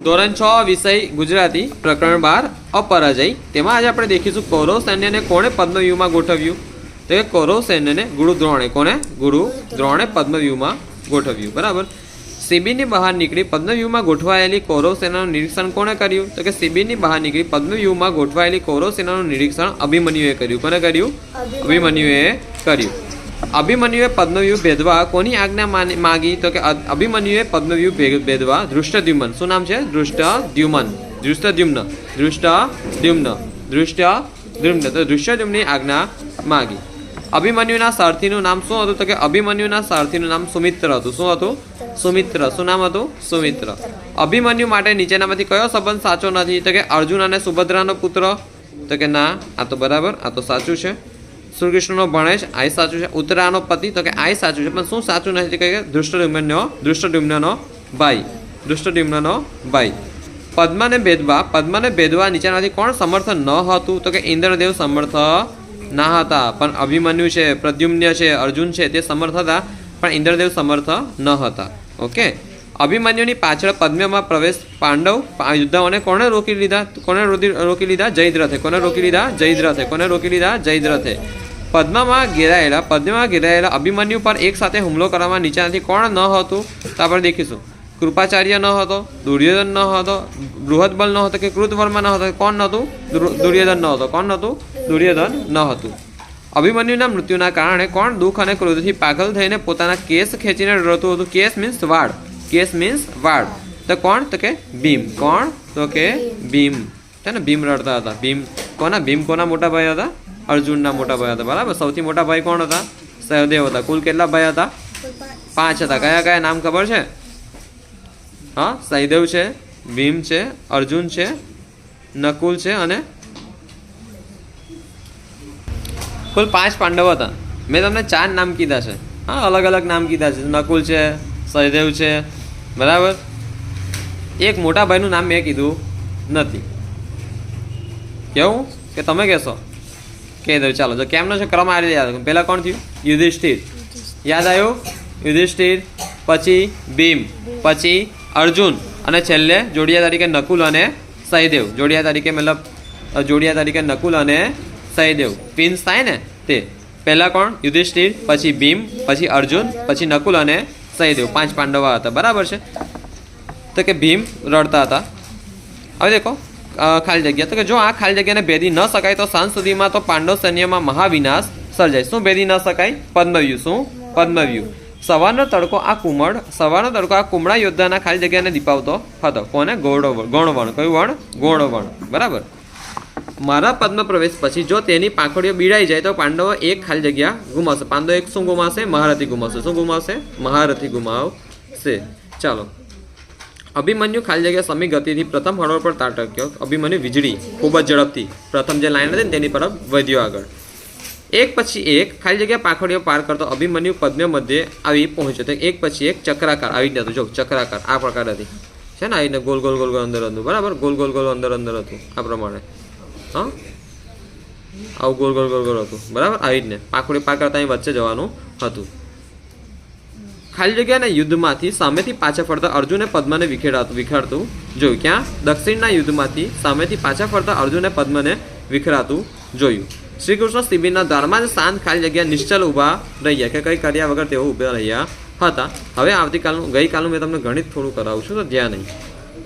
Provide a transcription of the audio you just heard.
ધોરણ 6 વિષય ગુજરાતી પ્રકરણ 12 अपराजय તેમાં આજે આપણે દેખીશું કૌરવ સૈન્યને કોણે પદ્મવ્યૂહમાં ગોઠવ્યું તો એ કૌરવ સૈન્યને ગુરુ દ્રોણે કોને ગુરુ દ્રોણે પદ્મવ્યૂહમાં ગોઠવ્યું બરાબર। શિબિરની બહાર નીકળી પદ્મવ્યૂહમાં ગોઠવાયેલી કૌરવ સેનાનું નિરીક્ષણ કોણે કર્યું તો કે શિબિરની બહાર નીકળી પદ્મવ્યૂહમાં ગોઠવાયેલી કૌરવ સેનાનું નિરીક્ષણ અભિમન્યુએ કર્યું। કોને કર્યું? અભિમન્યુએ કર્યું। અભિમન્યુએ પદ્મવ્યૂહ ભેદવા કોની આજ્ઞા માગી તો કે અભિમન્યુએ પદ્મવ્યૂહ ભેદવા ધૃષ્ટદ્યુમ્ન શું નામ છે? ધૃષ્ટદ્યુમ્ન તો ધૃષ્ટદ્યુમ્નની આજ્ઞા માગી। અભિમન્યુના સારથીનું નામ શું હતું તો કે અભિમન્યુના સારથીનું નામ સુમિત્ર હતું। શું હતું? સુમિત્ર। શું નામ હતું? સુમિત્ર। અભિમન્યુ માટે નીચેનામાંથી કયો સંબંધ સાચો નથી તો કે અર્જુન અને સુભદ્રાનો પુત્ર તો કે ના આ તો બરાબર આ તો સાચું છે। શ્રી કૃષ્ણનો ભણેશ આ સાચું છે। ઉત્તરાનો પતિ તો કે આ સાચું છે પણ શું સાચું નથી કે ધૃષ્ટદ્યુમ્નનો ભાઈ। પદ્મને ભેદવા નીચેનામાંથી કોણ સમર્થ ન હતું તો કે ઇન્દ્રદેવ સમર્થ ના હતા પણ અભિમન્યુ છે, પ્રદ્યુમ્ન છે, અર્જુન છે તે સમર્થ હતા પણ ઇન્દ્રદેવ સમર્થ ન હતા। ઓકે। અભિમન્યુની પાછળ પદ્મમાં પ્રવેશ પાંડવ યોદ્ધાઓને કોણે રોકી લીધા? જયદ્રથે। કોને રોકી લીધા? જયદ્રથે। પદ્મમાં ઘેરાયેલા અભિમન્યુ પર એક સાથે હુમલો કરવામાં નીચેનાથી કોણ ન હતું તો આપણે દેખીશું। કૃપાચાર્ય ન હતો, દુર્યોધન ન હતો, બૃહદબલ ન હતો કે કૃતવર્મા ન હતો। કોણ નહોતું? દુર્યોધન ન હતો। કોણ નહોતું? દુર્યોધન ન હતું। અભિમન્યુના મૃત્યુના કારણે કોણ દુઃખ અને ક્રોધથી પાગલ થઈને પોતાના કેસ ખેંચીને રડતું હતું? કેસ મીન્સ વાળ તો કોણ તો કે ભીમ। કોણ તો કે ભીમ છે ને ભીમ રડતા હતા। ભીમ કોના મોટા ભાઈ હતા? અર્જુનના મોટા ભાઈ હતા બરાબર। સૌથી મોટા ભાઈ કોણ હતા? સહદેવ હતા। કુલ કેટલા ભાઈ હતા? 5 હતા। કયા નામ ખબર છે? હા સહદેવ છે, ભીમ છે, અર્જુન છે, નકુલ છે અને કુલ 5 પાંડવ હતા। મેં તમને 4 નામ કીધા છે। હા અલગ અલગ નામ કીધા છે। નકુલ છે, સહદેવ છે બરાબર। એક મોટા ભાઈનું નામ મેં કીધું નથી। કેવું કે તમે કહેશો? કહી દઉં ચાલો। જો કેમનો છે ક્રમ આ રીતે યાદ રાખો। પહેલાં કોણ થયું? યુધિષ્ઠિર। યાદ આવ્યું? યુધિષ્ઠિર પછી ભીમ પછી અર્જુન અને છેલ્લે જોડિયા તરીકે નકુલ અને સહદેવ। જોડિયા તરીકે નકુલ અને સહદેવ ટ્વિન્સ થાય ને તે। પહેલાં કોણ? યુધિષ્ઠિર પછી ભીમ પછી અર્જુન પછી નકુલ અને સહદેવ 5 પાંડવા હતા બરાબર છે। તો કે ભીમ રડતા હતા। હવે દેખો ખાલી જગ્યા તો કે જો આ ખાલી જગ્યાને ભેદી ન શકાય તો સાંજ સુધીમાં તો પાંડવ સૈન્યમાં મહાવિનાશ સર્જાય। શું ભેદી ન શકાય? પદ્મવ્યૂહ। શું? પદ્મવ્યૂહ। સવારનો તડકો આ કુમળા યોદ્ધાના ખાલી જગ્યાને દીપાવતો હતો। કોને? ગૌણવર્ણ। કયું વર્ણ? ગૌણવર્ણ બરાબર। મારા પદ્મ પ્રવેશ પછી જો તેની પાંખડીઓ બીડાઈ જાય તો પાંડવો એક ખાલી જગ્યા ગુમાવશે। પાંડવો એક શું ગુમાવશે? મહારથી ગુમાવશે। શું ગુમાવશે? મહારથી ગુમાવશે। ચાલો। અભિમન્યુ ખાલી જગ્યા સમી ગતિથી પ્રથમ હરોળ પર તાટક્યો। અભિમન્યુ વીજળી ખૂબ જ ઝડપથી પ્રથમ જે લાઈન હતી ને તેની તરફ વધ્યો આગળ। એક પછી એક ખાલી જગ્યા પાંખડીઓ પાર કરતો અભિમન્યુ પદ્મ મધ્યે આવી પહોંચ્યો તો એક પછી એક ચક્રાકાર આવી જતું। જો ચક્રાકાર આ પ્રકાર હતી છે ને આવીને ગોલ અંદર હતું બરાબર। ગોલ અંદર હતું આ પ્રમાણે। હા આવું ગોલ હતું બરાબર। આવી જ ને પાંખડી પાર કરતા અહીં વચ્ચે જવાનું હતું। ખાલી જગ્યાના યુદ્ધમાંથી સામેથી પાછા ફરતા અર્જુને પદ્મને વિખેરાતું જોયું। ક્યાં? દક્ષિણના યુદ્ધમાંથી સામેથી પાછા ફરતા અર્જુને પદ્મને વિખરાતું જોયું। શ્રી કૃષ્ણ શિબિરના દ્વારમાં જ શાંત ખાલી જગ્યા નિશ્ચલ ઊભા રહ્યા કે કંઈ કર્યા વગર તેઓ ઊભા રહ્યા હતા। હવે ગઈકાલનું મેં તમને ગણિત થોડું કરાવું છું તો ધ્યાન નહીં।